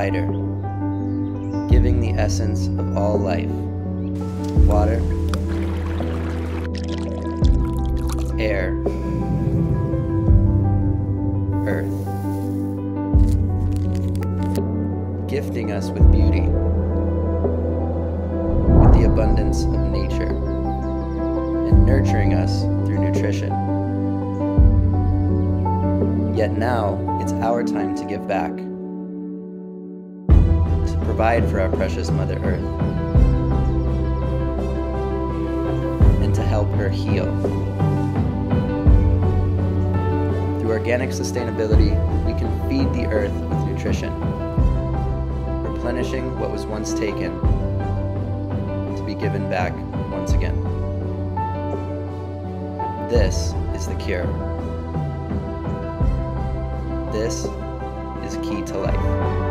provider, giving the essence of all life: water, air, earth, gifting us with beauty, with the abundance of nature, and nurturing us through nutrition. Yet now, it's our time to give back, to provide for our precious Mother Earth, and to help her heal. Through organic sustainability, we can feed the earth with nutrition, replenishing what was once taken to be given back once again. This is the cure. This is key to life.